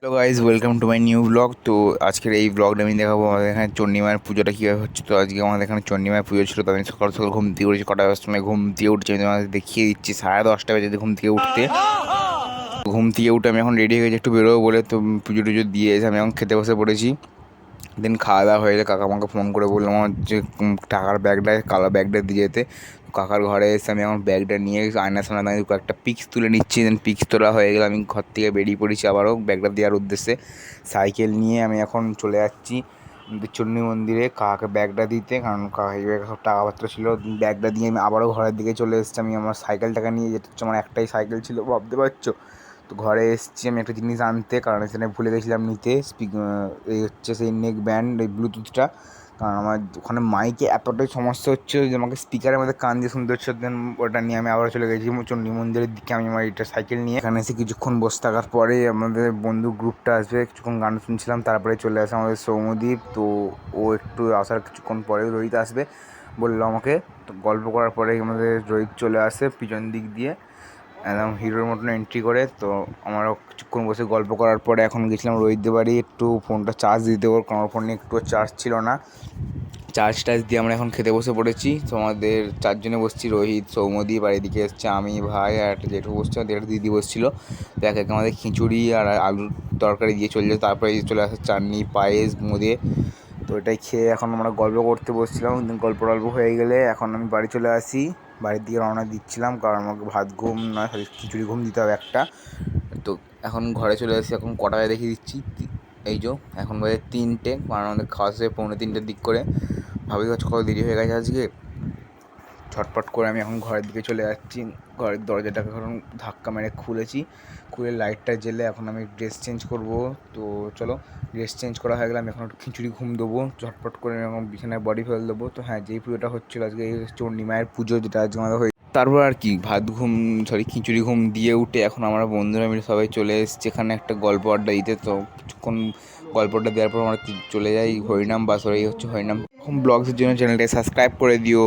Hello guys, welcome to my new blog. তো আজকের এই ব্লগটা আমি দেখাবো আমাদের এখানে চণ্ডীমায়ের পুজোটা কীভাবে হচ্ছে। তো আজকে আমাদের এখানে চণ্ডীমায়ের পুজো ছিল, তো আমি সকাল সকাল ঘুম থেকে উঠেছি। কটার সময় ঘুম থেকে উঠছি আমি তোমাদের দেখিয়ে দিচ্ছি। 10:30 বাজে ঘুম থেকে উঠতে। ঘুম থেকে উঠে আমি এখন রেডি হয়ে গেছি একটু বেরোবো বলে। তো পুজো টুজো দিয়ে এসে আমি এখন খেতে বসে পড়েছি। দেন খাওয়া দাওয়া হয়ে গেলে কাকা আমাকে ফোন করে বললাম আমার যে টাকার ব্যাগটা কালো ব্যাগটা দিয়ে যেতে। কাকার ঘরে এসে আমি এখন ব্যাগটা নিয়ে আয়নার সামনে দাঁড়িয়ে কয়েকটা পিক্স তুলে নিচ্ছি। দেন পিক্স তোলা হয়ে গেলে আমি ঘর থেকে বেরিয়ে পড়েছি আবারও ব্যাগটা দেওয়ার উদ্দেশ্যে। সাইকেল নিয়ে আমি এখন চলে যাচ্ছি আমাদের চণ্ডী মন্দিরে কাকাকে ব্যাগটা দিতে, কারণ কাকা এই ব্যাগে সব টাকাপত্র ছিল। ব্যাগটা দিয়ে আমি আবারও ঘরের দিকে চলে এসেছি। আমি আমার সাইকেলটাকে নিয়ে যেতে হচ্ছে, আমার একটাই সাইকেল ছিল, ভাবতে পারছো। তো ঘরে এসেছি আমি একটা জিনিস আনতে, কারণ সেখানে ভুলে গেছিলাম নিতে। এই হচ্ছে সেই নেক ব্যান্ড, এই ব্লুটুথটা। কারণ আমার ওখানে মাইকে এতটাই সমস্যা হচ্ছে যে আমাকে স্পিকারের মধ্যে কান দিয়ে শুনতে হচ্ছে। দেন ওটা নিয়ে আমি আবার চলে গেছি চণ্ডী মন্দিরের দিকে। আমি আমার এটা সাইকেল নিয়ে এখানে এসে কিছুক্ষণ বসে থাকার পরে আমাদের বন্ধু গ্রুপটা আসবে, কিছুক্ষণ গান শুনছিলাম। তারপরে চলে আসে আমাদের সৌম্যদীপ। তো ও একটু আসার কিছুক্ষণ পরে রোহিত আসবে বললো আমাকে। তো গল্প করার পরে আমাদের রোহিত চলে আসে পিছন দিক দিয়ে একদম হিরোর মতন এন্ট্রি করে। তো আমারও কিছুক্ষণ বসে গল্প করার পরে এখন গেছিলাম রোহিতদের বাড়ি একটু ফোনটা চার্জ দিতে। ওর কারণ ফোনে একটু চার্জ ছিল না। চার্জ টার্জ দিয়ে আমরা এখন খেতে বসে পড়েছি। তো আমাদের চারজনে বসছি, রোহিত, সৌম্যদীপ, আর এদিকে এসছে আমি, ভাই, আর একটা জেঠু বসছে, আর একটা দিদি বসছিলো। তো এক এক আমাদের খিচুড়ি আর আলুর তরকারি দিয়ে চলে যায়। তারপরে চলে আসে চাটনি, পায়েস, বোঁদে। তো এটাই খেয়ে এখন আমরা গল্প করতে বসছিলাম। গল্প হয়ে গেলে এখন আমি বাড়ি চলে আসি। বাড়ির দিকে রওনা দিচ্ছিলাম, কারণ আমাকে ভাত ঘুম নয় সরি খিচুড়ি ঘুম দিতে হবে একটা। তো এখন ঘরে চলে এসেছি। এখন কটা বাজে দেখিয়ে দিচ্ছি, এই যো এখন বাজে 3টে, কারণ আমাদের খাওয়া শেষে 2:45-র দিক করে। ভাবি হচ্ছে কত দেরি হয়ে গেছে আজকে। ছটপট করে আমি এখন ঘরের দিকে চলে যাচ্ছি। ঘরের দরজাটাকে এখন ধাক্কা মেরে খুলেছি, খুলে লাইটটা জ্বেলে এখন আমি ড্রেস চেঞ্জ করব। তো চলো, ড্রেস চেঞ্জ করা হয়ে গেলে আমি এখন একটু খিচুড়ি ঘুম দেবো, ঝটপট করে আমি এখন বিছানায় বডি ফেল দেবো। তো হ্যাঁ, যেই পুজোটা হচ্ছিলো আজকে, এই চণ্ডী মায়ের পুজো যেটা আজকে আমাদের হয়ে, তারপর আর কি খিচুড়ি ঘুম দিয়ে উঠে এখন আমরা বন্ধুরা মিলে সবাই চলে এসেছি এখানে একটা গল্প আড্ডা দিতে। তো কিছুক্ষণ গল্পটা দেওয়ার পর আমরা চলে যাই হরিনাম বাসরে। এই হচ্ছে হরিনাম। ব্লগসের জন্য চ্যানেলটাকে সাবস্ক্রাইব করে দিও।